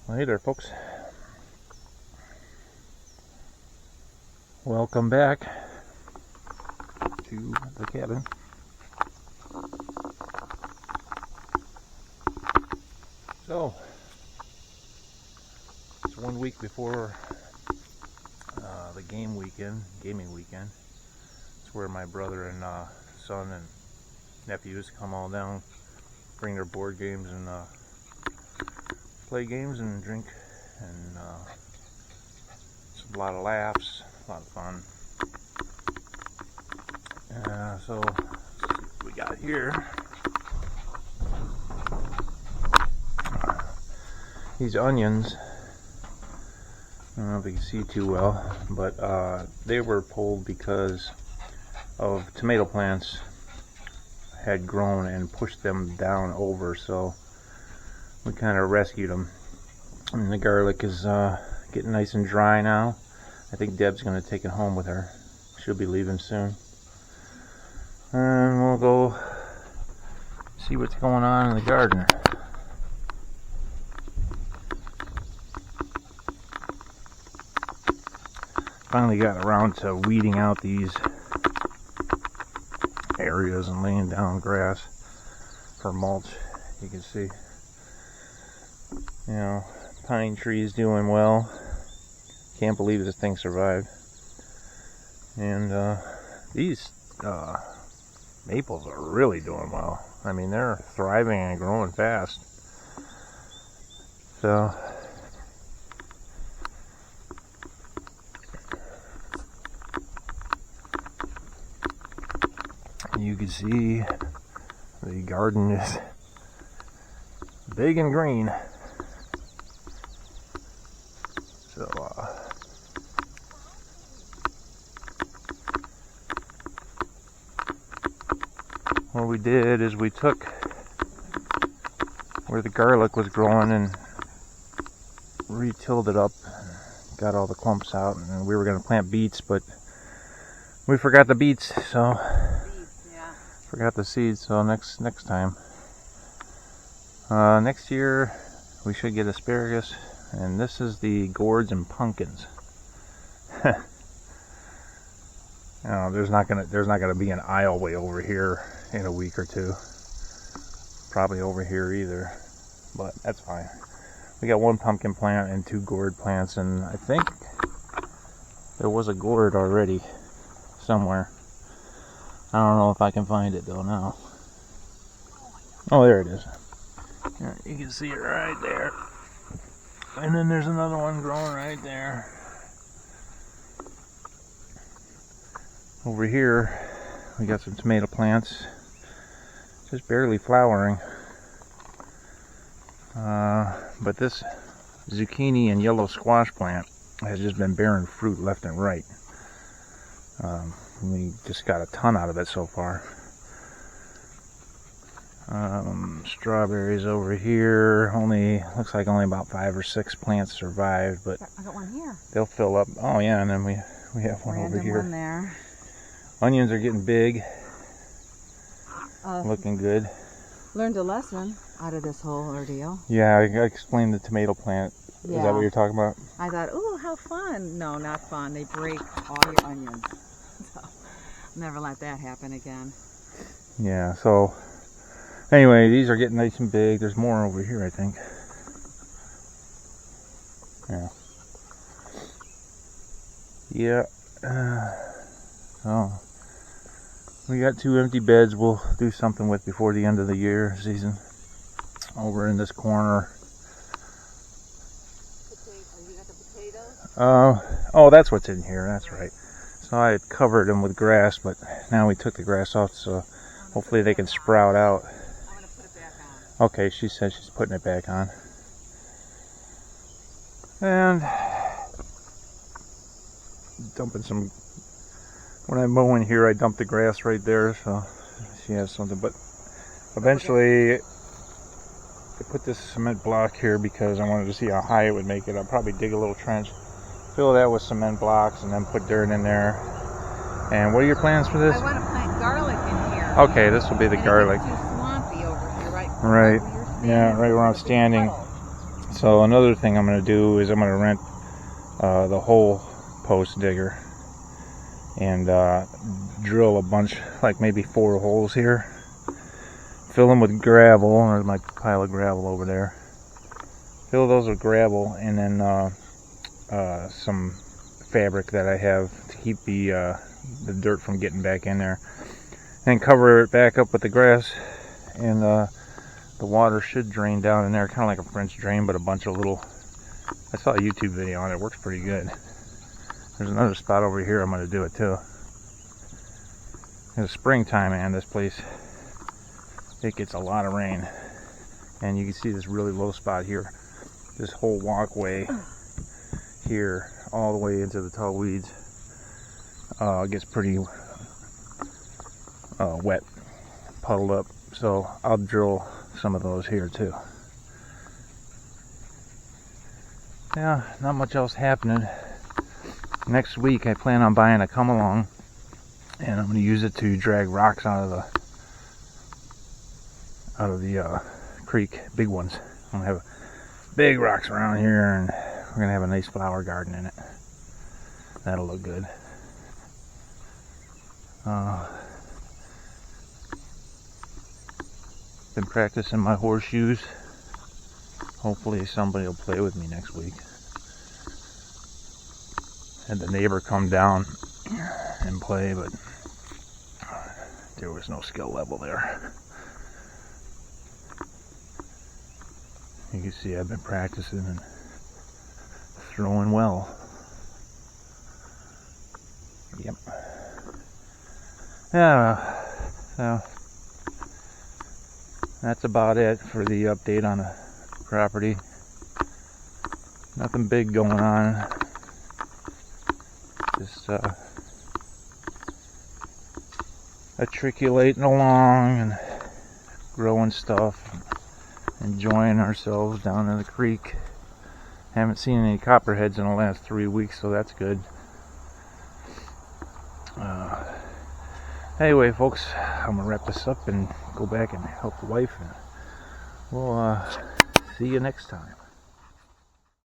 Well, hey there, folks. Welcome back to the cabin. So, it's 1 week before the gaming weekend. It's where my brother and son and nephews come all down, bring their board games and play games and drink, and it's a lot of laughs, a lot of fun. So let's see what we got here. These onions, I don't know if you can see too well, but they were pulled because of tomato plants had grown and pushed them down over, so we kind of rescued them. And the garlic is getting nice and dry now. I think Deb's going to take it home with her. She'll be leaving soon. And we'll go see what's going on in the garden. Finally got around to weeding out these areas and laying down grass for mulch. You can see, you know, pine trees doing well. Can't believe this thing survived. And these maples are really doing well. I mean, they're thriving and growing fast. So you can see the garden is big and green. So what we did is we took where the garlic was growing and re-tilled it up, got all the clumps out, and we were going to plant beets, but we forgot the beets, so forgot the seeds. So next time, next year we should get asparagus. And this is the gourds and pumpkins. There's not gonna be an aisle way over here in a week or two. Probably over here either, but that's fine. We got one pumpkin plant and 2 gourd plants, and I think there was a gourd already somewhere. I don't know if I can find it though now. Oh, there it is. You can see it right there. And then there's another one growing right there. Over here, we got some tomato plants, just barely flowering. But this zucchini and yellow squash plant has just been bearing fruit left and right. We just got a ton out of it so far. Strawberries over here. Looks like only about 5 or 6 plants survived, but I got one here. They'll fill up. Oh yeah, and then we have one over here. One there. Onions are getting big. Looking good. Learned a lesson out of this whole ordeal. Yeah, I explained the tomato plant. Yeah. Is that what you're talking about? I thought, ooh, how fun. No, not fun. They break all your onions. So, never let that happen again. Yeah, so anyway, these are getting nice and big. There's more over here, I think. Yeah. So we got 2 empty beds we'll do something with before the end of the season. Over in this corner. You got the potatoes? Oh, that's what's in here. That's right. So I had covered them with grass, but now we took the grass off, so hopefully they can sprout out. I'm going to put it back on. Okay, she says she's putting it back on. And dumping some, when I mow in here, I dump the grass right there, so she has something. But eventually I put this cement block here because I wanted to see how high it would make it. I'll probably dig a little trench, fill that with cement blocks, and then put dirt in there. And what are your plans for this? I want to plant garlic in here. Okay, this will be the garlic. It's too swampy over here, right? Right. Yeah, right where I'm standing. So another thing I'm going to do is I'm going to rent the hole post digger and drill a bunch, like maybe 4 holes here. Fill them with gravel. There's my pile of gravel over there. Fill those with gravel, and then some fabric that I have to keep the dirt from getting back in there. And cover it back up with the grass, and the water should drain down in there, kind of like a French drain, but a bunch of little. I saw a YouTube video on it. It works pretty good. There's another spot over here. I'm going to do it too. In the springtime, man, this place, it gets a lot of rain, and you can see this really low spot here. This whole walkway here, all the way into the tall weeds, gets pretty wet, puddled up. So I'll drill some of those here too. Yeah, not much else happening. Next week I plan on buying a come along, and I'm going to use it to drag rocks out of the creek, big ones. I'm going to have big rocks around here, and we're going to have a nice flower garden in it. That'll look good. Been practicing my horseshoes. Hopefully somebody will play with me next week. Had the neighbor come down and play, but there was no skill level there. You can see I've been practicing and throwing well. Yep. Yeah, so that's about it for the update on the property. Nothing big going on. Just matriculating along and growing stuff, enjoying ourselves down in the creek. Haven't seen any copperheads in the last 3 weeks, so that's good. Anyway, folks, I'm gonna wrap this up and go back and help the wife, and we'll see you next time.